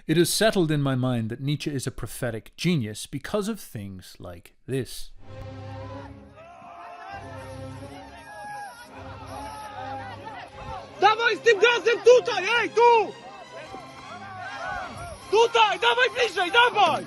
It is settled in my mind that Nietzsche is a prophetic genius because of things like this. Dawaj z tym gazem tutaj, ej, tu! Tutaj, dawaj bliżej, dawaj!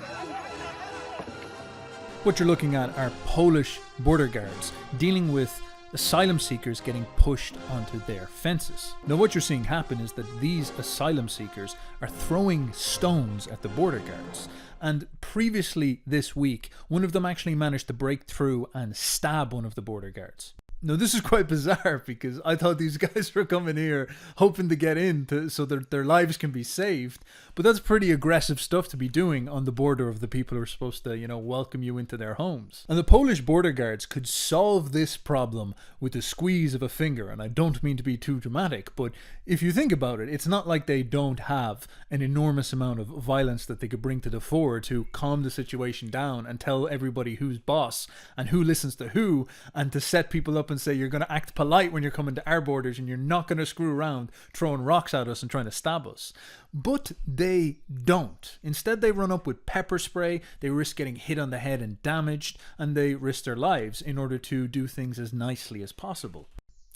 What you're looking at are Polish border guards dealing with asylum seekers getting pushed onto their fences. Now what you're seeing happen is that these asylum seekers are throwing stones at the border guards. And previously this week, one of them actually managed to break through and stab one of the border guards. Now this is quite bizarre because I thought these guys were coming here hoping to get in so that their lives can be saved. But that's pretty aggressive stuff to be doing on the border of the people who are supposed to, welcome you into their homes. And the Polish border guards could solve this problem with the squeeze of a finger. And I don't mean to be too dramatic, but if you think about it, it's not like they don't have an enormous amount of violence that they could bring to the fore to calm the situation down and tell everybody who's boss and who listens to who, and to set people up and say you're going to act polite when you're coming to our borders and you're not going to screw around throwing rocks at us and trying to stab us. But they don't. Instead, they run up with pepper spray, they risk getting hit on the head and damaged, and they risk their lives in order to do things as nicely as possible.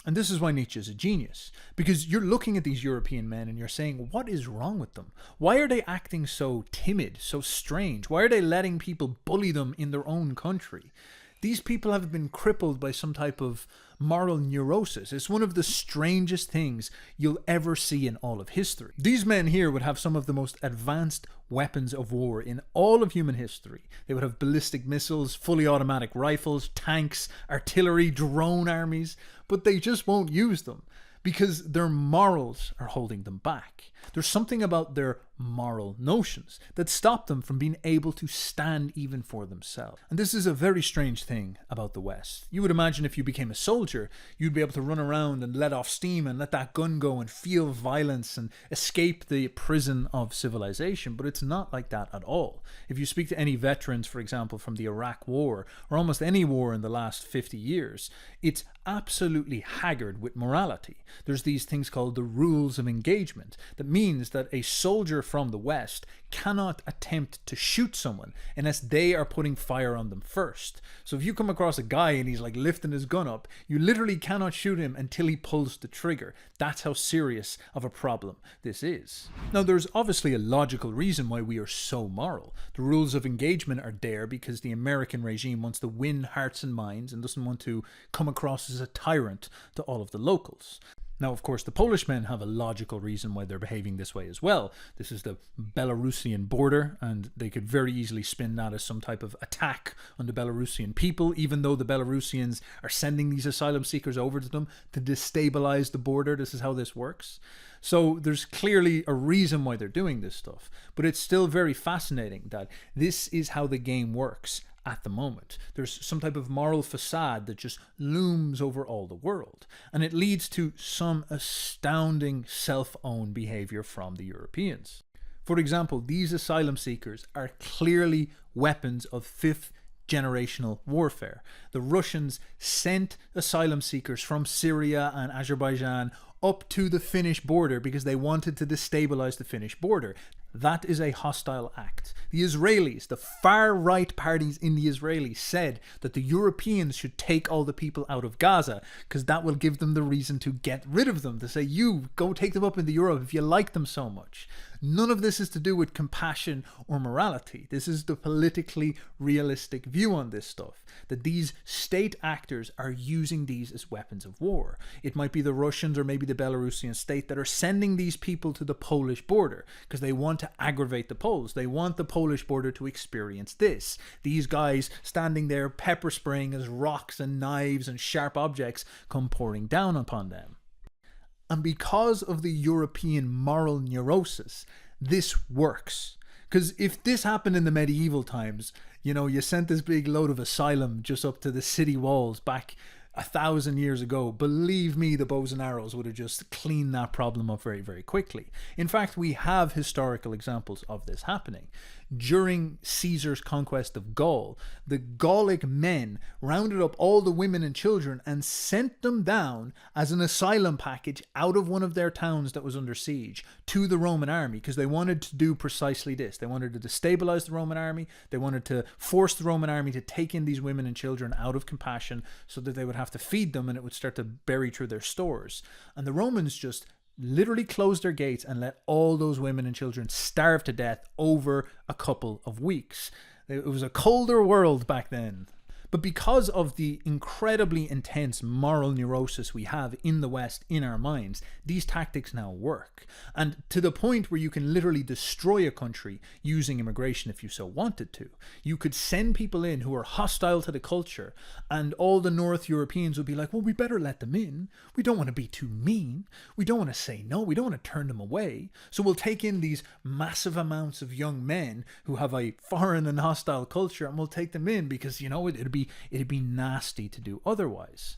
And this is why Nietzsche is a genius, because you're looking at these European men and you're saying, what is wrong with them? Why are they acting so timid, so strange? Why are they letting people bully them in their own country? These people have been crippled by some type of moral neurosis. It's one of the strangest things you'll ever see in all of history. These men here would have some of the most advanced weapons of war in all of human history. They would have ballistic missiles, fully automatic rifles, tanks, artillery, drone armies, but they just won't use them because their morals are holding them back. There's something about their moral notions that stop them from being able to stand even for themselves. And this is a very strange thing about the West. You would imagine if you became a soldier, you'd be able to run around and let off steam and let that gun go and feel violence and escape the prison of civilization, but it's not like that at all. If you speak to any veterans, for example, from the Iraq War, or almost any war in the last 50 years, it's absolutely haggard with morality. There's these things called the rules of engagement that means that a soldier from the West cannot attempt to shoot someone unless they are putting fire on them first. So if you come across a guy and he's like lifting his gun up, you literally cannot shoot him until he pulls the trigger. That's how serious of a problem this is. Now there's obviously a logical reason why we are so moral. The rules of engagement are there because the American regime wants to win hearts and minds and doesn't want to come across as a tyrant to all of the locals. Now, of course, the Polish men have a logical reason why they're behaving this way as well. This is the Belarusian border, and they could very easily spin that as some type of attack on the Belarusian people, even though the Belarusians are sending these asylum seekers over to them to destabilize the border. This is how this works. So there's clearly a reason why they're doing this stuff, but it's still very fascinating that this is how the game works at the moment. There's some type of moral facade that just looms over all the world, and it leads to some astounding self-owned behavior from the Europeans. For example, these asylum seekers are clearly weapons of fifth generational warfare. The Russians sent asylum seekers from Syria and Azerbaijan up to the Finnish border because they wanted to destabilize the Finnish border. That is a hostile act. The Israelis, the far-right parties in the Israelis, said that the Europeans should take all the people out of Gaza because that will give them the reason to get rid of them, to say, you, go take them up into Europe if you like them so much. None of this is to do with compassion or morality. This is the politically realistic view on this stuff, that these state actors are using these as weapons of war. It might be the Russians or maybe the Belarusian state that are sending these people to the Polish border because they want to aggravate the Poles. They want the Polish border to experience this. These guys standing there pepper spraying as rocks and knives and sharp objects come pouring down upon them. And because of the European moral neurosis, this works. Because if this happened in the medieval times, you sent this big load of asylum just up to the city walls back 1,000 years ago, believe me, the bows and arrows would have just cleaned that problem up very, very quickly. In fact, we have historical examples of this happening. during Caesar's conquest of Gaul, the Gallic men rounded up all the women and children and sent them down as an asylum package out of one of their towns that was under siege to the Roman army, because they wanted to do precisely this. They wanted to destabilize the Roman army. They wanted to force the Roman army to take in these women and children out of compassion so that they would have to feed them and it would start to bury through their stores. And the Romans just literally closed their gates and let all those women and children starve to death over a couple of weeks. It was a colder world back then. But because of the incredibly intense moral neurosis we have in the West, in our minds, these tactics now work. And to the point where you can literally destroy a country using immigration if you so wanted to. You could send people in who are hostile to the culture, and all the North Europeans would be like, well, we better let them in. We don't want to be too mean. We don't want to say no. We don't want to turn them away. So we'll take in these massive amounts of young men who have a foreign and hostile culture, and we'll take them in because, you know, it'd be nasty to do otherwise.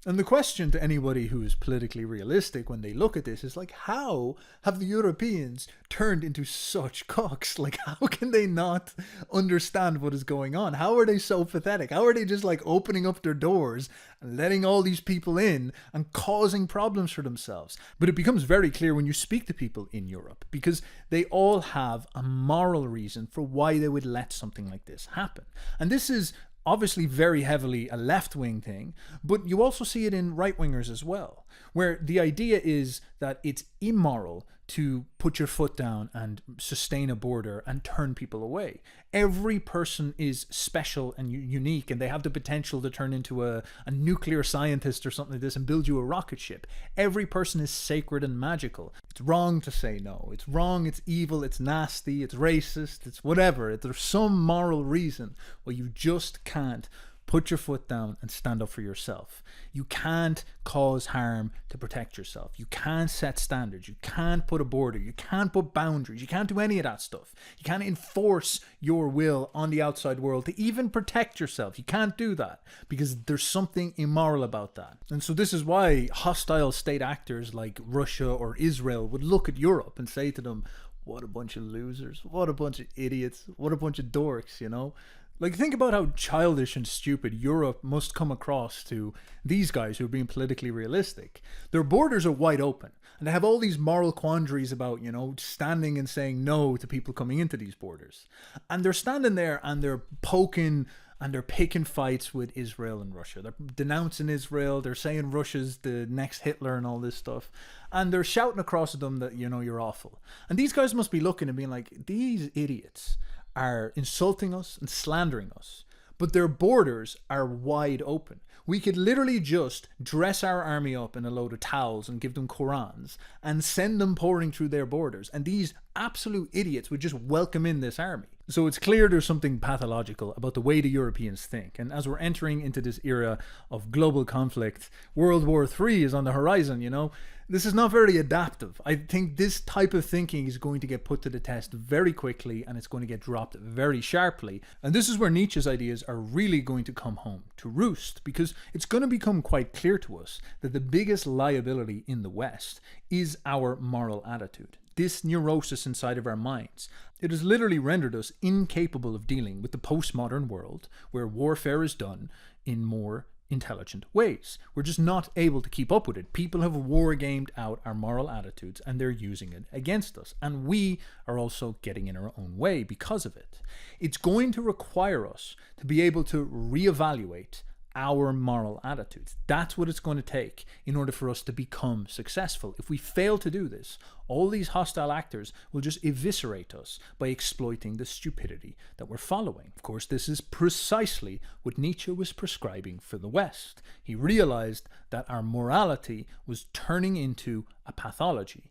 And the question to anybody who is politically realistic when they look at this is like, how have the Europeans turned into such cocks? Like, how can they not understand what is going on? How are they so pathetic? How are they just like opening up their doors and letting all these people in and causing problems for themselves? But it becomes very clear when you speak to people in Europe, because they all have a moral reason for why they would let something like this happen. And this is obviously very heavily a left-wing thing, but you also see it in right-wingers as well, where the idea is that it's immoral to put your foot down and sustain a border and turn people away. Every person is special and unique, and they have the potential to turn into a nuclear scientist or something like this and build you a rocket ship. Every person is sacred and magical. It's wrong to say no. It's wrong, it's evil, it's nasty, it's racist, it's whatever. There's some moral reason why you just can't put your foot down and stand up for yourself. You can't cause harm to protect yourself. You can't set standards. You can't put a border. You can't put boundaries. You can't do any of that stuff. You can't enforce your will on the outside world to even protect yourself. You can't do that because there's something immoral about that. And so this is why hostile state actors like Russia or Israel would look at Europe and say to them, what a bunch of losers. What a bunch of idiots. What a bunch of dorks, you know? Like, think about how childish and stupid Europe must come across to these guys who are being politically realistic. Their borders are wide open, and they have all these moral quandaries about, you know, standing and saying no to people coming into these borders. And they're standing there and they're poking and they're picking fights with Israel and Russia. They're denouncing Israel. They're saying Russia's the next Hitler and all this stuff. And they're shouting across at them that, you know, you're awful. And these guys must be looking and being like, these idiots are insulting us and slandering us, but their borders are wide open. We could literally just dress our army up in a load of towels and give them Qurans and send them pouring through their borders, and these absolute idiots would just welcome in this army. So it's clear there's something pathological about the way the Europeans think, and as we're entering into this era of global conflict, World War III is on the horizon, you know. This is not very adaptive. I think this type of thinking is going to get put to the test very quickly, and it's going to get dropped very sharply. And this is where Nietzsche's ideas are really going to come home to roost, because it's going to become quite clear to us that the biggest liability in the West is our moral attitude. This neurosis inside of our minds. It has literally rendered us incapable of dealing with the postmodern world, where warfare is done in more intelligent ways. We're just not able to keep up with it. People have war-gamed out our moral attitudes and they're using it against us. And we are also getting in our own way because of it. It's going to require us to be able to reevaluate our moral attitudes. That's what it's going to take in order for us to become successful. If we fail to do this, all these hostile actors will just eviscerate us by exploiting the stupidity that we're following. Of course, this is precisely what Nietzsche was prescribing for the West. He realized that our morality was turning into a pathology.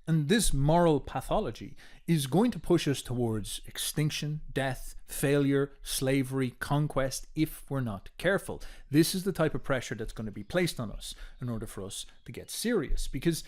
And this moral pathology is going to push us towards extinction, death, failure, slavery, conquest, if we're not careful. This is the type of pressure that's going to be placed on us in order for us to get serious, because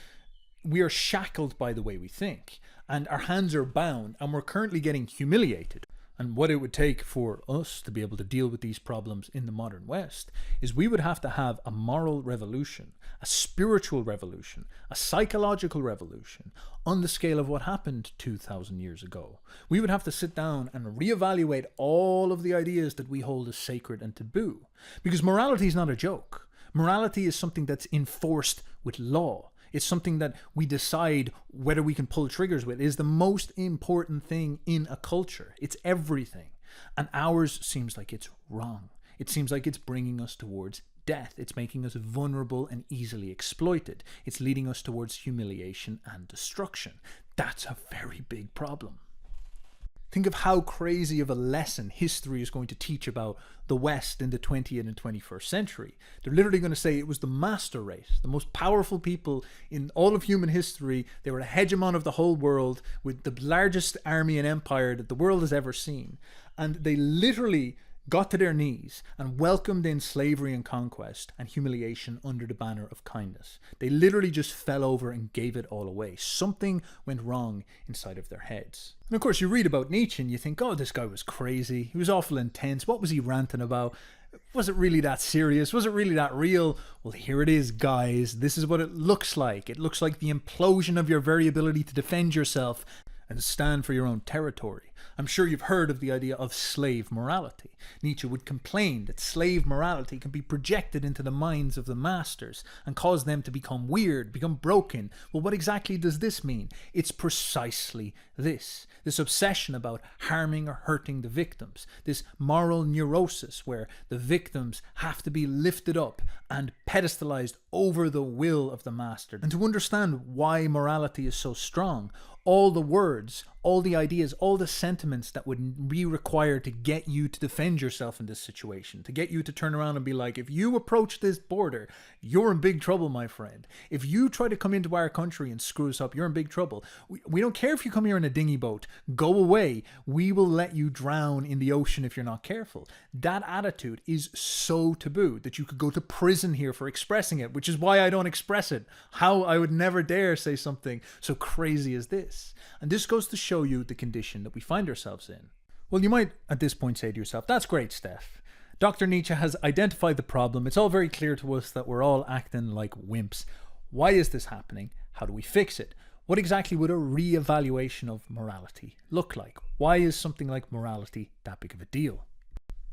we are shackled by the way we think, and our hands are bound, and we're currently getting humiliated. And what it would take for us to be able to deal with these problems in the modern West is we would have to have a moral revolution, a spiritual revolution, a psychological revolution on the scale of what happened 2,000 years ago. We would have to sit down and reevaluate all of the ideas that we hold as sacred and taboo. Because morality is not a joke. Morality is something that's enforced with law. It's something that we decide whether we can pull triggers with. It is the most important thing in a culture. It's everything. And ours seems like it's wrong. It seems like it's bringing us towards death. It's making us vulnerable and easily exploited. It's leading us towards humiliation and destruction. That's a very big problem. Think of how crazy of a lesson history is going to teach about the West in the 20th and 21st century. They're literally going to say it was the master race, the most powerful people in all of human history. They were a hegemon of the whole world with the largest army and empire that the world has ever seen. And they literally got to their knees and welcomed in slavery and conquest and humiliation under the banner of kindness. They literally just fell over and gave it all away. Something went wrong inside of their heads. And of course, you read about Nietzsche and you think, oh, this guy was crazy. He was awful intense. What was he ranting about? Was it really that serious? Was it really that real? Well, here it is, guys. This is what it looks like. It looks like the implosion of your very ability to defend yourself and stand for your own territory. I'm sure you've heard of the idea of slave morality. Nietzsche would complain that slave morality can be projected into the minds of the masters and cause them to become weird, become broken. Well, what exactly does this mean? It's precisely this obsession about harming or hurting the victims, this moral neurosis where the victims have to be lifted up and pedestalized over the will of the master. And to understand why morality is so strong, all the words, all the ideas, all the sentiments that would be required to get you to defend yourself in this situation, to get you to turn around and be like, if you approach this border, you're in big trouble, my friend. If you try to come into our country and screw us up, you're in big trouble. We don't care if you come here in a dinghy boat. Go away. We will let you drown in the ocean if you're not careful. That attitude is so taboo that you could go to prison here for expressing it, which is why I don't express it. How I would never dare say something so crazy as this. And this goes to show you the condition that we find ourselves in. Well, you might at this point say to yourself, that's great, Steph. Dr. Nietzsche has identified the problem. It's all very clear to us that we're all acting like wimps. Why is this happening? How do we fix it? What exactly would a re-evaluation of morality look like? Why is something like morality that big of a deal?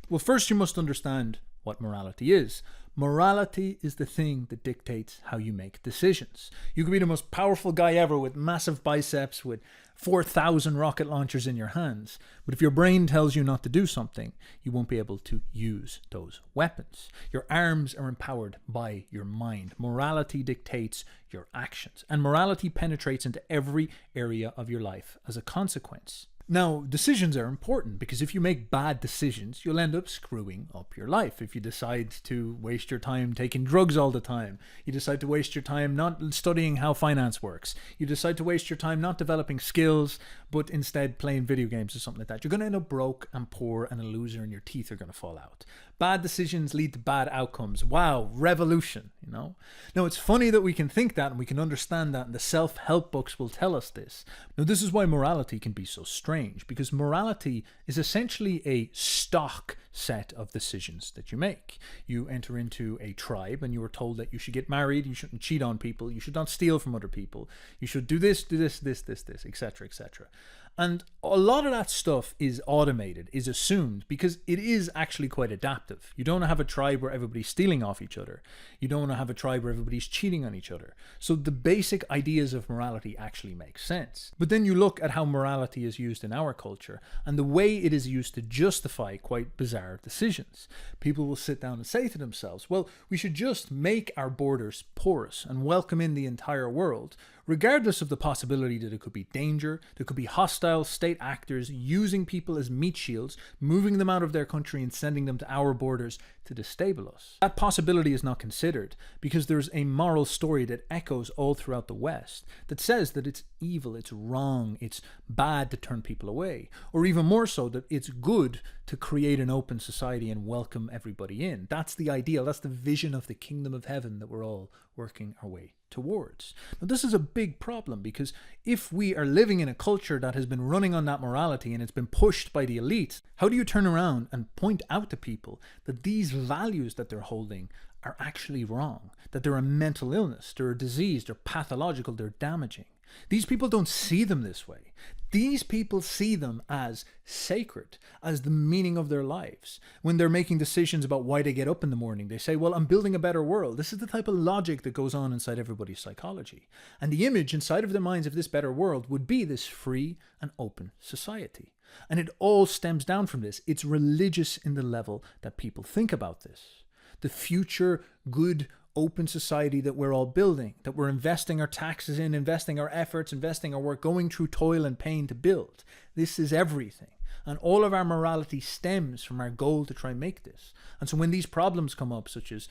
Well, first you must understand what morality is. Morality is the thing that dictates how you make decisions. You could be the most powerful guy ever with massive biceps, with 4,000 rocket launchers in your hands. But if your brain tells you not to do something, you won't be able to use those weapons. Your arms are empowered by your mind. Morality dictates your actions. And morality penetrates into every area of your life as a consequence. Now, decisions are important because if you make bad decisions, you'll end up screwing up your life. If you decide to waste your time taking drugs all the time, you decide to waste your time not studying how finance works, you decide to waste your time not developing skills, but instead playing video games or something like that, you're going to end up broke and poor and a loser and your teeth are going to fall out. Bad decisions lead to bad outcomes. Wow, revolution, you know? Now, it's funny that we can think that and we can understand that, and the self-help books will tell us this. Now, this is why morality can be so strange, because morality is essentially a stock set of decisions that you make. You enter into a tribe and you are told that you should get married, you shouldn't cheat on people, you should not steal from other people, you should do this, etc., etc. And a lot of that stuff is automated, is assumed, because it is actually quite adaptive. You don't have a tribe where everybody's stealing off each other. You don't have a tribe where everybody's cheating on each other. So the basic ideas of morality actually make sense. But then you look at how morality is used in our culture and the way it is used to justify quite bizarre decisions. People will sit down and say to themselves, well, we should just make our borders porous and welcome in the entire world, regardless of the possibility that it could be danger, there could be hostile state actors using people as meat shields, moving them out of their country and sending them to our borders to destabilize us. That possibility is not considered because there's a moral story that echoes all throughout the West that says that it's evil, it's wrong, it's bad to turn people away, or even more so that it's good to create an open society and welcome everybody in. That's the ideal, that's the vision of the kingdom of heaven that we're all working our way towards. Now, this is a big problem because if we are living in a culture that has been running on that morality and it's been pushed by the elite, how do you turn around and point out to people that these values that they're holding are actually wrong, that they're a mental illness, they're a disease, they're pathological, they're damaging? These people don't see them this way. These people see them as sacred, as the meaning of their lives. When they're making decisions about why they get up in the morning, they say, well, I'm building a better world. This is the type of logic that goes on inside everybody's psychology. And the image inside of their minds of this better world would be this free and open society. And it all stems down from this. It's religious in the level that people think about this. The future good open society that we're all building, that we're investing our taxes in, investing our efforts, investing our work, going through toil and pain to build. This is everything. And all of our morality stems from our goal to try and make this. And so when these problems come up, such as,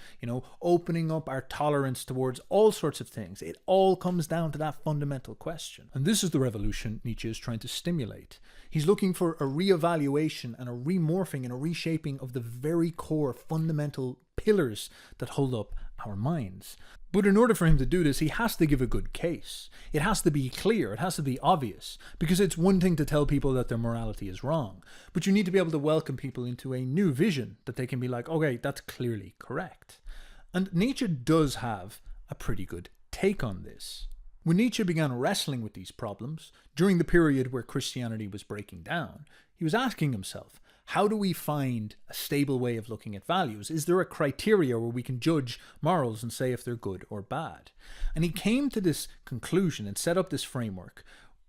opening up our tolerance towards all sorts of things, it all comes down to that fundamental question. And this is the revolution Nietzsche is trying to stimulate. He's looking for a reevaluation and a remorphing and a reshaping of the very core fundamental pillars that hold up our minds. But in order for him to do this, he has to give a good case. It has to be clear, it has to be obvious, because it's one thing to tell people that their morality is wrong, but you need to be able to welcome people into a new vision that they can be like, okay, that's clearly correct. And Nietzsche does have a pretty good take on this. When Nietzsche began wrestling with these problems, during the period where Christianity was breaking down, he was asking himself, how do we find a stable way of looking at values? Is there a criteria where we can judge morals and say if they're good or bad? And he came to this conclusion and set up this framework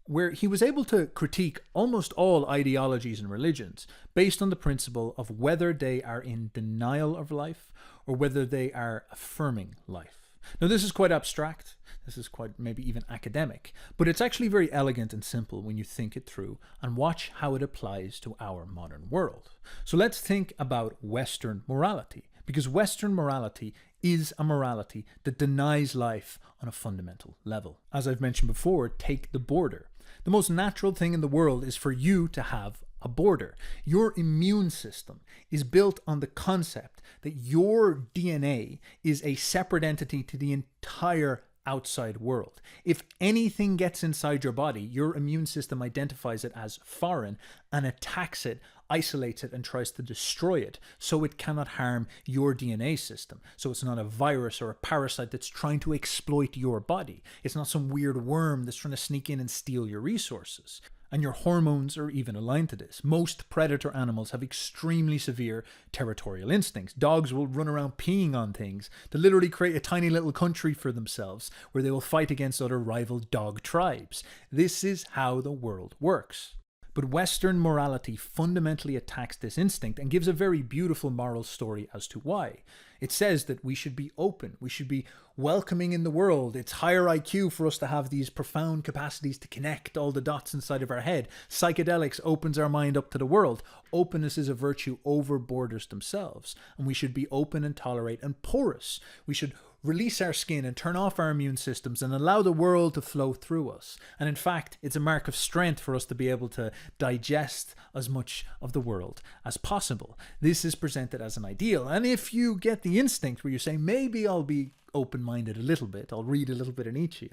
where he was able to critique almost all ideologies and religions based on the principle of whether they are in denial of life or whether they are affirming life. Now, this is quite abstract. This is quite maybe even academic, but it's actually very elegant and simple when you think it through and watch how it applies to our modern world. So let's think about Western morality, because Western morality is a morality that denies life on a fundamental level. As I've mentioned before, take the border. The most natural thing in the world is for you to have a border. Your immune system is built on the concept that your DNA is a separate entity to the entire outside world. If anything gets inside your body, your immune system identifies it as foreign and attacks it, isolates it, and tries to destroy it so it cannot harm your DNA system. So it's not a virus or a parasite that's trying to exploit your body. It's not some weird worm that's trying to sneak in and steal your resources. And your hormones are even aligned to this. Most predator animals have extremely severe territorial instincts. Dogs will run around peeing on things to literally create a tiny little country for themselves where they will fight against other rival dog tribes. This is how the world works. But Western morality fundamentally attacks this instinct and gives a very beautiful moral story as to why. It says that we should be open, we should be welcoming in the world. It's higher IQ for us to have these profound capacities to connect all the dots inside of our head. Psychedelics opens our mind up to the world. Openness is a virtue over borders themselves. And we should be open and tolerate and porous. We should release our skin and turn off our immune systems and allow the world to flow through us. And in fact, it's a mark of strength for us to be able to digest as much of the world as possible. This is presented as an ideal. And if you get the instinct where you say, maybe I'll be open-minded a little bit, I'll read a little bit of Nietzsche,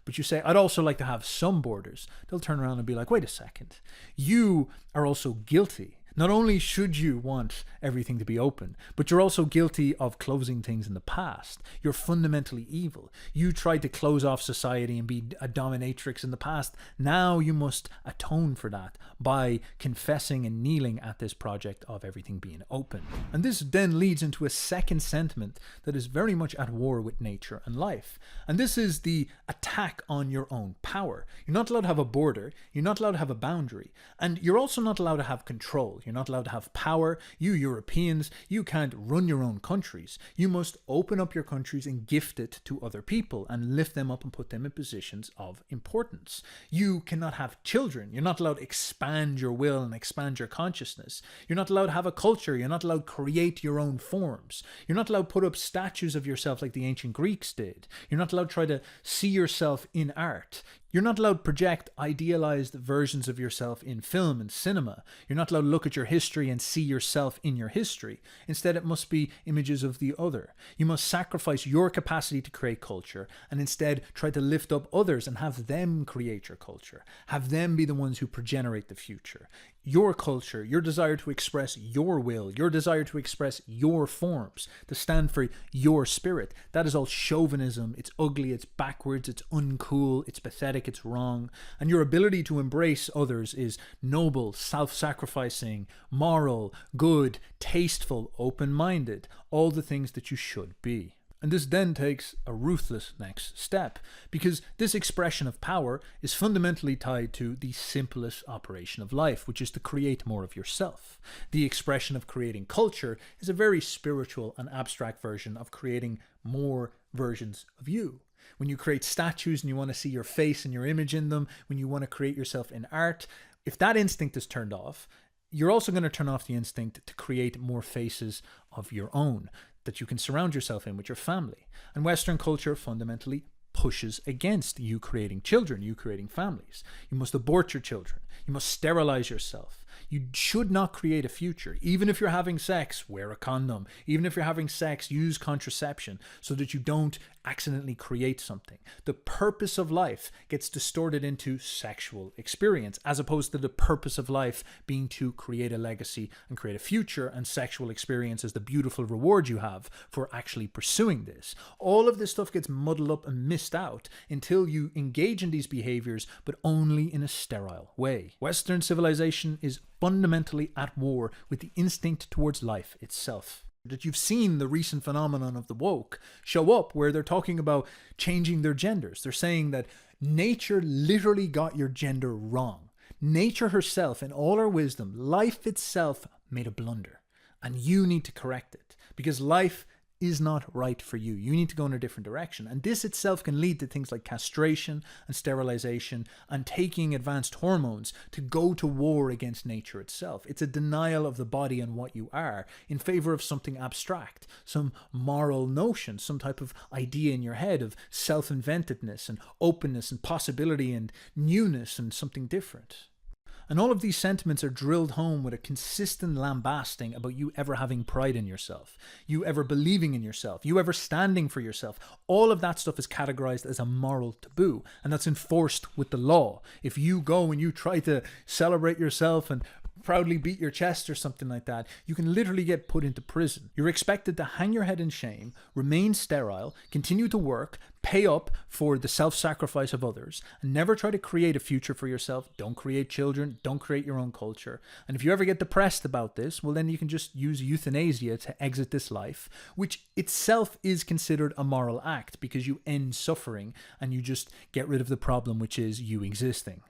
but you say, I'd also like to have some borders, they'll turn around and be like, wait a second, you are also guilty. Not only should you want everything to be open, but you're also guilty of closing things in the past. You're fundamentally evil. You tried to close off society and be a dominatrix in the past. Now you must atone for that by confessing and kneeling at this project of everything being open. And this then leads into a second sentiment that is very much at war with nature and life. And this is the attack on your own power. You're not allowed to have a border. You're not allowed to have a boundary. And you're also not allowed to have control. You're not allowed to have power. You Europeans, you can't run your own countries. You must open up your countries and gift it to other people and lift them up and put them in positions of importance. You cannot have children. You're not allowed to expand your will and expand your consciousness. You're not allowed to have a culture. You're not allowed to create your own forms. You're not allowed to put up statues of yourself like the ancient Greeks did. You're not allowed to try to see yourself in art. You're not allowed to project idealized versions of yourself in film and cinema. You're not allowed to look at your history and see yourself in your history. Instead, it must be images of the other. You must sacrifice your capacity to create culture and instead try to lift up others and have them create your culture. Have them be the ones who progenerate the future. Your culture, your desire to express your will, your desire to express your forms, to stand for your spirit. That is all chauvinism. It's ugly, it's backwards, it's uncool, it's pathetic, it's wrong. And your ability to embrace others is noble, self-sacrificing, moral, good, tasteful, open-minded, all the things that you should be. And this then takes a ruthless next step, because this expression of power is fundamentally tied to the simplest operation of life, which is to create more of yourself. The expression of creating culture is a very spiritual and abstract version of creating more versions of you. When you create statues and you want to see your face and your image in them, when you want to create yourself in art, if that instinct is turned off, you're also going to turn off the instinct to create more faces of your own that you can surround yourself in with your family. And Western culture fundamentally pushes against you creating children, you creating families. You must abort your children. You must sterilize yourself. You should not create a future. Even if you're having sex, wear a condom. Even if you're having sex, use contraception so that you don't accidentally create something. The purpose of life gets distorted into sexual experience, as opposed to the purpose of life being to create a legacy and create a future, and sexual experience is the beautiful reward you have for actually pursuing this. All of this stuff gets muddled up and missed out until you engage in these behaviors, but only in a sterile way. Western civilization is fundamentally at war with the instinct towards life itself. That you've seen the recent phenomenon of the woke show up where they're talking about changing their genders. They're saying that nature literally got your gender wrong. Nature herself, in all her wisdom, life itself made a blunder. And you need to correct it because life is not right for you. You need to go in a different direction. And this itself can lead to things like castration and sterilization and taking advanced hormones to go to war against nature itself. It's a denial of the body and what you are in favor of something abstract, some moral notion, some type of idea in your head of self-inventedness and openness and possibility and newness and something different. And all of these sentiments are drilled home with a consistent lambasting about you ever having pride in yourself, you ever believing in yourself, you ever standing for yourself. All of that stuff is categorized as a moral taboo, and that's enforced with the law. If you go and you try to celebrate yourself and proudly beat your chest or something like that, you can literally get put into prison. You're expected to hang your head in shame, remain sterile, continue to work, pay up for the self-sacrifice of others, and never try to create a future for yourself. Don't create children, don't create your own culture. And if you ever get depressed about this, well then you can just use euthanasia to exit this life, which itself is considered a moral act because you end suffering and you just get rid of the problem, which is you existing.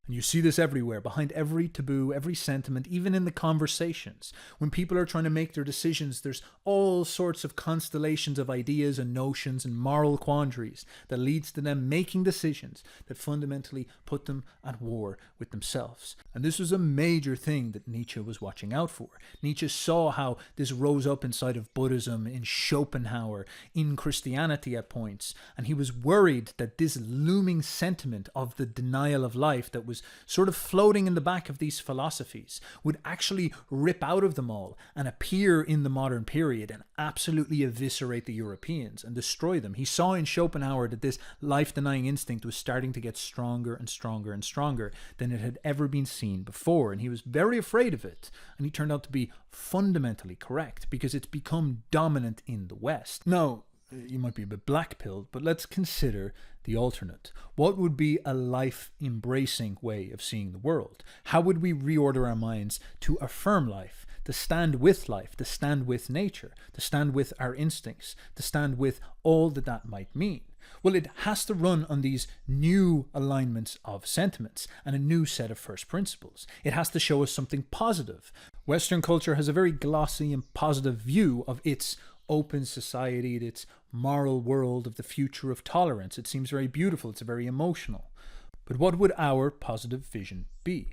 And you see this everywhere, behind every taboo, every sentiment, even in the conversations. When people are trying to make their decisions, there's all sorts of constellations of ideas and notions and moral quandaries that leads to them making decisions that fundamentally put them at war with themselves. And this was a major thing that Nietzsche was watching out for. Nietzsche saw how this rose up inside of Buddhism, in Schopenhauer, in Christianity at points, and he was worried that this looming sentiment of the denial of life that was sort of floating in the back of these philosophies would actually rip out of them all and appear in the modern period and absolutely eviscerate the Europeans and destroy them. He saw in Schopenhauer that this life-denying instinct was starting to get stronger and stronger and stronger than it had ever been seen before, and he was very afraid of it, and he turned out to be fundamentally correct because it's become dominant in the West. Now, you might be a bit black-pilled, but let's consider the alternate. What would be a life-embracing way of seeing the world? How would we reorder our minds to affirm life, to stand with life, to stand with nature, to stand with our instincts, to stand with all that that might mean? Well, it has to run on these new alignments of sentiments and a new set of first principles. It has to show us something positive. Western culture has a very glossy and positive view of its open society, its moral world, of the future of tolerance. It seems very beautiful. It's very emotional. But what would our positive vision be?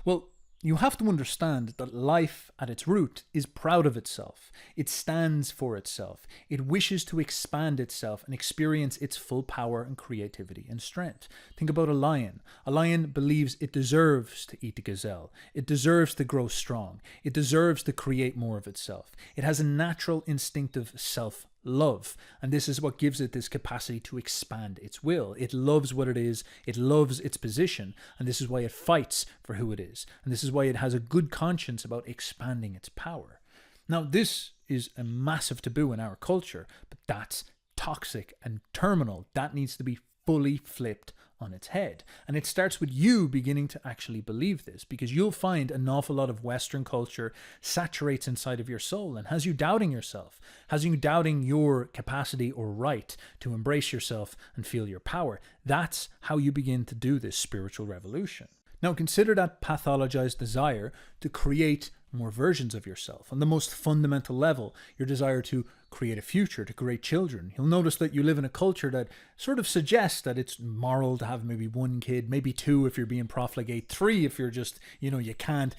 Well, You have to understand that life at its root is proud of itself. It stands for itself. It wishes to expand itself and experience its full power and creativity and strength. Think about a lion. A lion believes it deserves to eat the gazelle. It deserves to grow strong. It deserves to create more of itself. It has a natural instinctive self-love, and this is what gives it this capacity to expand its will. It loves what it is, it loves its position, and this is why it fights for who it is, and this is why it has a good conscience about expanding its power. Now, this is a massive taboo in our culture, but that's toxic and terminal. That needs to be fully flipped on its head. And it starts with you beginning to actually believe this, because you'll find an awful lot of Western culture saturates inside of your soul and has you doubting yourself, has you doubting your capacity or right to embrace yourself and feel your power. That's how you begin to do this spiritual revolution. Now consider that pathologized desire to create more versions of yourself. On the most fundamental level, your desire to create a future, to create children. You'll notice that you live in a culture that sort of suggests that it's moral to have maybe one kid, maybe two if you're being profligate, three if you're just, you can't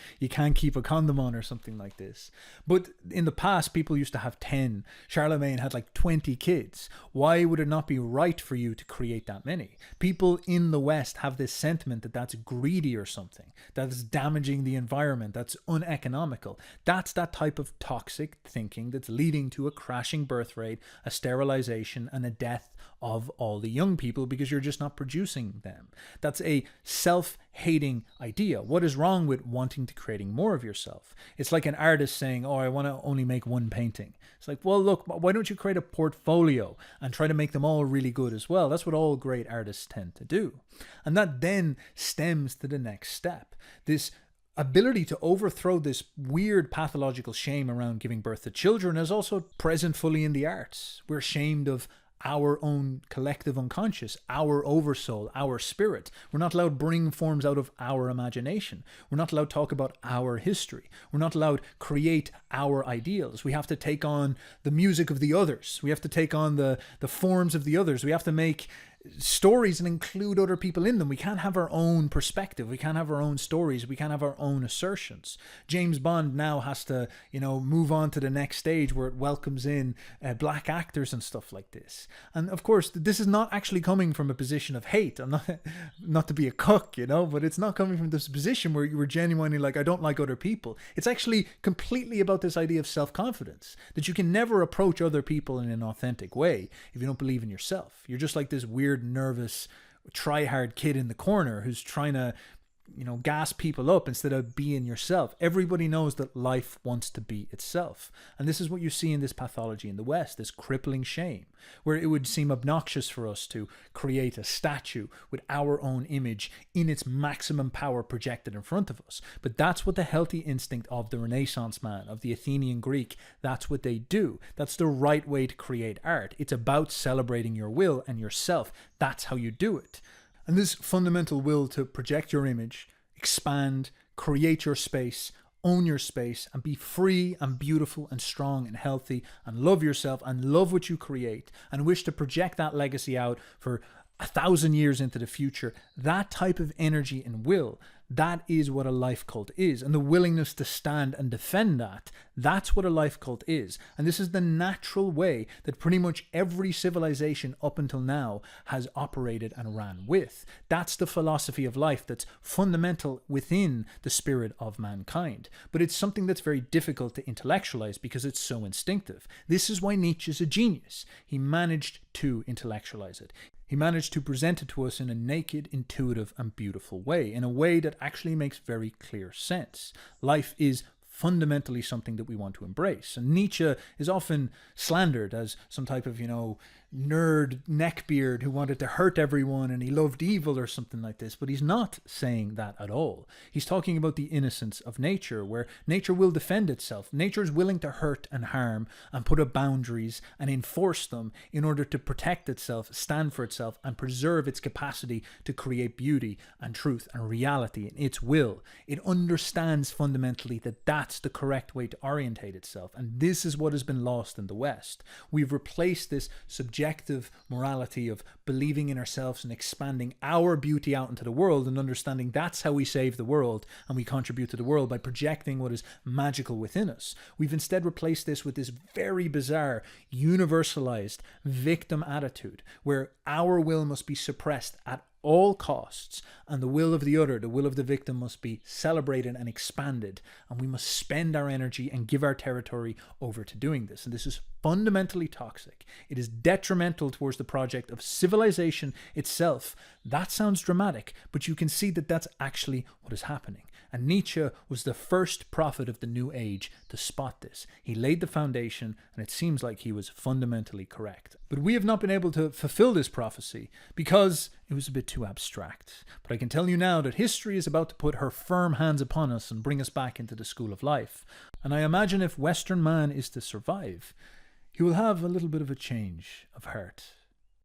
keep a condom on or something like this. But in the past, people used to have 10. Charlemagne had like 20 kids. Why would it not be right for you to create that many? People in the West have this sentiment that that's greedy or something, that is damaging the environment, that's uneconomical. That's that type of toxic thinking that's leading to a crashing birth rate, a sterilization, and a death of all the young people because you're just not producing them. That's a self-hating idea. What is wrong with wanting to creating more of yourself? It's like an artist saying, I want to only make one painting. It's like, well, look, why don't you create a portfolio and try to make them all really good as well? That's what all great artists tend to do. And that then stems to the next step. This ability to overthrow this weird pathological shame around giving birth to children is also present fully in the arts. We're ashamed of our own collective unconscious, our oversoul, our spirit. We're not allowed to bring forms out of our imagination. We're not allowed to talk about our history. We're not allowed to create our ideals. We have to take on the music of the others. We have to take on the forms of the others. We have to make stories and include other people in them. We can't have our own perspective. We can't have our own stories. We can't have our own assertions. James Bond now has to, move on to the next stage where it welcomes in black actors and stuff like this. And of course, this is not actually coming from a position of hate. I'm not to be a cuck, but it's not coming from this position where you were genuinely like, I don't like other people. It's actually completely about this idea of self-confidence, that you can never approach other people in an authentic way if you don't believe in yourself. You're just like this weird, nervous, try-hard kid in the corner who's trying to, gas people up instead of being yourself. Everybody knows that life wants to be itself. And this is what you see in this pathology in the West, this crippling shame, where it would seem obnoxious for us to create a statue with our own image in its maximum power projected in front of us. But that's what the healthy instinct of the Renaissance man, of the Athenian Greek, that's what they do. That's the right way to create art. It's about celebrating your will and yourself. That's how you do it. And this fundamental will to project your image, expand, create your space, own your space, and be free and beautiful and strong and healthy, and love yourself and love what you create, and wish to project that legacy out for 1,000 years into the future. That type of energy and will, that is what a life cult is. And the willingness to stand and defend that, that's what a life cult is. And this is the natural way that pretty much every civilization up until now has operated and ran with. That's the philosophy of life that's fundamental within the spirit of mankind. But it's something that's very difficult to intellectualize because it's so instinctive. This is why Nietzsche is a genius. He managed to intellectualize it. He managed to present it to us in a naked, intuitive, and beautiful way, in a way that actually makes very clear sense. Life is fundamentally something that we want to embrace. And Nietzsche is often slandered as some type of, nerd neckbeard who wanted to hurt everyone and he loved evil or something like this. But he's not saying that at all. He's talking about the innocence of nature, where nature will defend itself. Nature is willing to hurt and harm and put up boundaries and enforce them in order to protect itself, stand for itself, and preserve its capacity to create beauty and truth and reality in its will. It understands fundamentally that that's the correct way to orientate itself. And this is what has been lost in the West. We've replaced this subjective objective morality of believing in ourselves and expanding our beauty out into the world and understanding that's how we save the world and we contribute to the world by projecting what is magical within us. We've instead replaced this with this very bizarre, universalized victim attitude where our will must be suppressed at all costs, and the will of the other, the will of the victim, must be celebrated and expanded, and we must spend our energy and give our territory over to doing this. And this is fundamentally toxic. It is detrimental towards the project of civilization itself. That sounds dramatic, but you can see that that's actually what is happening. And Nietzsche was the first prophet of the new age to spot this. He laid the foundation, and it seems like he was fundamentally correct. But we have not been able to fulfill this prophecy because it was a bit too abstract. But I can tell you now that history is about to put her firm hands upon us and bring us back into the school of life. And I imagine if Western man is to survive, he will have a little bit of a change of heart.